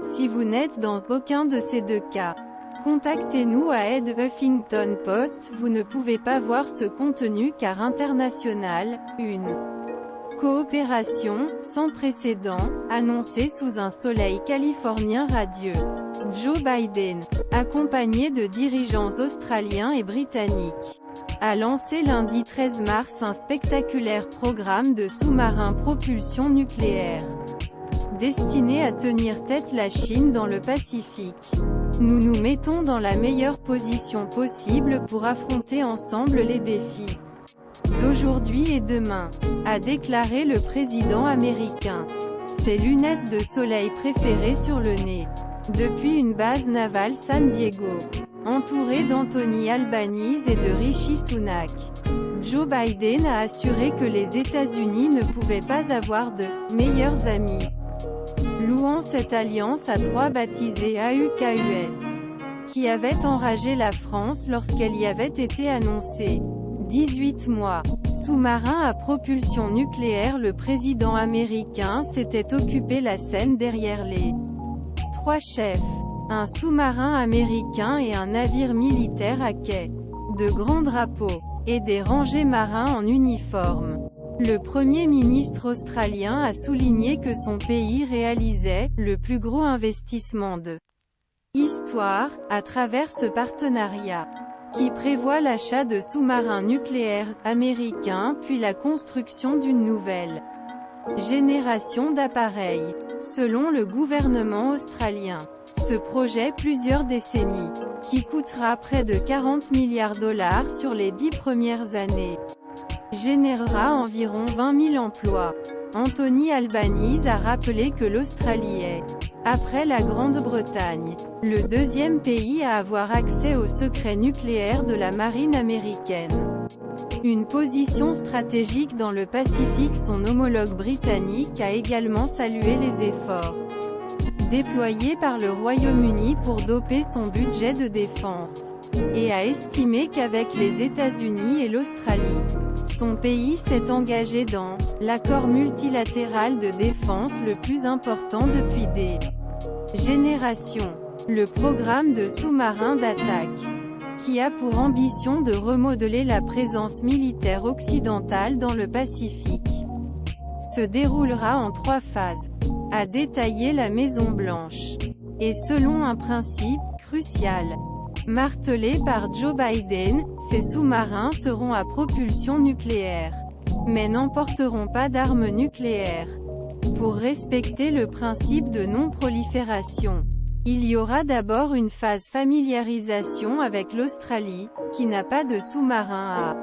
Si vous n'êtes dans aucun de ces deux cas, contactez-nous à Aide Huffington Post. Vous ne pouvez pas voir ce contenu car international, une coopération, sans précédent, annoncée sous un soleil californien radieux. Joe Biden, accompagné de dirigeants australiens et britanniques, a lancé lundi 13 mars un spectaculaire programme de sous-marins propulsion nucléaire, destiné à tenir tête la Chine dans le Pacifique. Nous nous mettons dans la meilleure position possible pour affronter ensemble les défis d'aujourd'hui et demain, a déclaré le président américain, ses lunettes de soleil préférées sur le nez. Depuis une base navale San Diego, entouré d'Anthony Albanese et de Rishi Sunak, Joe Biden a assuré que les États-Unis ne pouvaient pas avoir de « meilleurs amis », louant cette alliance à trois baptisée AUKUS, qui avait enragé la France lorsqu'elle y avait été annoncée. 18 mois. Sous-marin à propulsion nucléaire. Le président américain s'était occupé la scène derrière les trois chefs, un sous-marin américain et un navire militaire à quai, de grands drapeaux, et des rangées marins en uniforme. Le Premier ministre australien a souligné que son pays réalisait « le plus gros investissement de histoire » à travers ce partenariat, qui prévoit l'achat de sous-marins nucléaires américains puis la construction d'une nouvelle génération d'appareils. Selon le gouvernement australien, ce projet plusieurs décennies, qui coûtera près de 40 milliards $ sur les 10 premières années, générera environ 20 000 emplois. Anthony Albanese a rappelé que l'Australie est, après la Grande-Bretagne, le deuxième pays à avoir accès au secret nucléaire de la marine américaine. Une position stratégique dans le Pacifique. Son homologue britannique a également salué les efforts déployés par le Royaume-Uni pour doper son budget de défense, et a estimé qu'avec les États-Unis et l'Australie, son pays s'est engagé dans l'accord multilatéral de défense le plus important depuis des générations, le programme de sous-marins d'attaque, qui a pour ambition de remodeler la présence militaire occidentale dans le Pacifique, se déroulera en 3 phases, a détaillé la Maison-Blanche, et selon un principe crucial martelé par Joe Biden, ces sous-marins seront à propulsion nucléaire, mais n'emporteront pas d'armes nucléaires. Pour respecter le principe de non-prolifération, il y aura d'abord une phase familiarisation avec l'Australie, qui n'a pas de sous-marin à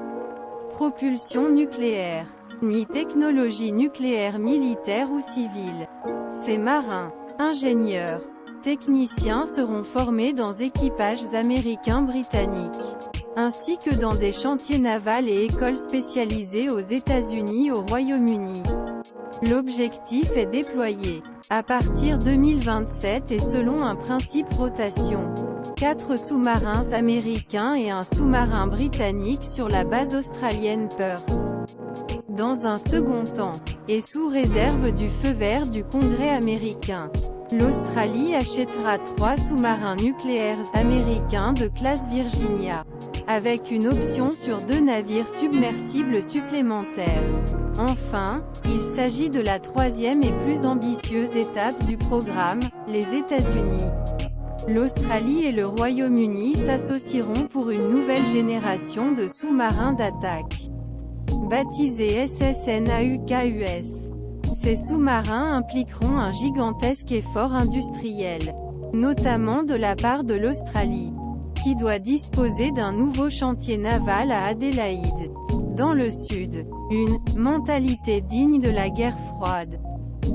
propulsion nucléaire, ni technologie nucléaire militaire ou civile. Ces marins, ingénieurs, techniciens seront formés dans équipages américains britanniques, ainsi que dans des chantiers navals et écoles spécialisées aux États-Unis au Royaume-Uni. L'objectif est déployé à partir 2027 et selon un principe rotation. 4 sous-marins américains et un sous-marin britannique sur la base australienne Perth. Dans un second temps, et sous réserve du feu vert du Congrès américain, l'Australie achètera 3 sous-marins nucléaires américains de classe Virginia, avec une option sur 2 navires submersibles supplémentaires. Enfin, il s'agit de la 3e et plus ambitieuse étape du programme. Les États-Unis, l'Australie et le Royaume-Uni s'associeront pour une nouvelle génération de sous-marins d'attaque, baptisés SSN-AUKUS. Ces sous-marins impliqueront un gigantesque effort industriel, notamment de la part de l'Australie, qui doit disposer d'un nouveau chantier naval à Adélaïde, dans le sud. Une « mentalité digne de la guerre froide »,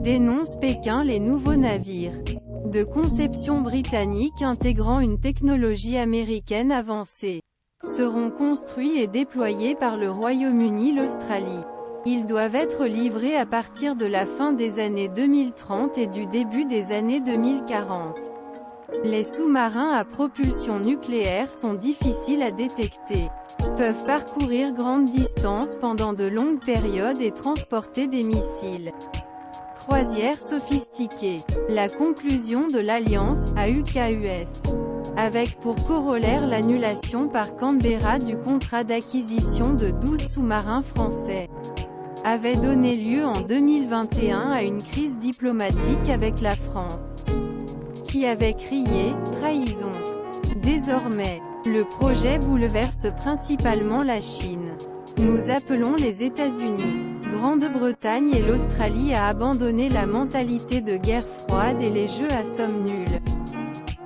dénonce Pékin. Les nouveaux navires, de conception britannique intégrant une technologie américaine avancée, seront construits et déployés par le Royaume-Uni. L'Australie. Ils doivent être livrés à partir de la fin des années 2030 et du début des années 2040. Les sous-marins à propulsion nucléaire sont difficiles à détecter, peuvent parcourir grandes distances pendant de longues périodes et transporter des missiles croisière sophistiquée. La conclusion de l'alliance, AUKUS, avec pour corollaire l'annulation par Canberra du contrat d'acquisition de 12 sous-marins français, avait donné lieu en 2021 à une crise diplomatique avec la France, qui avait crié « trahison ». Désormais, le projet bouleverse principalement la Chine. Nous appelons les États-Unis, Grande-Bretagne et l'Australie à abandonner la mentalité de guerre froide et les jeux à somme nulle,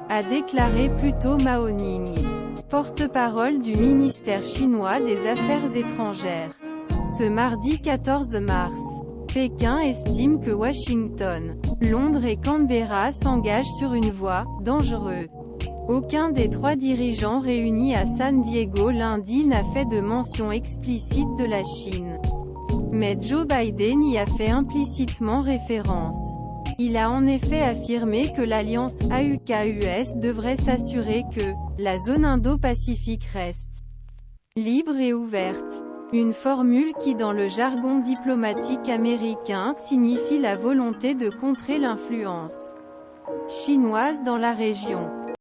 a déclaré plus tôt Mao Ning, porte-parole du ministère chinois des Affaires étrangères. Ce mardi 14 mars, Pékin estime que Washington, Londres et Canberra s'engagent sur une voie « dangereuse ». Aucun des trois dirigeants réunis à San Diego lundi n'a fait de mention explicite de la Chine. Mais Joe Biden y a fait implicitement référence. Il a en effet affirmé que l'alliance AUKUS devrait s'assurer que la zone Indo-Pacifique reste libre et ouverte. Une formule qui dans le jargon diplomatique américain signifie la volonté de contrer l'influence chinoise dans la région.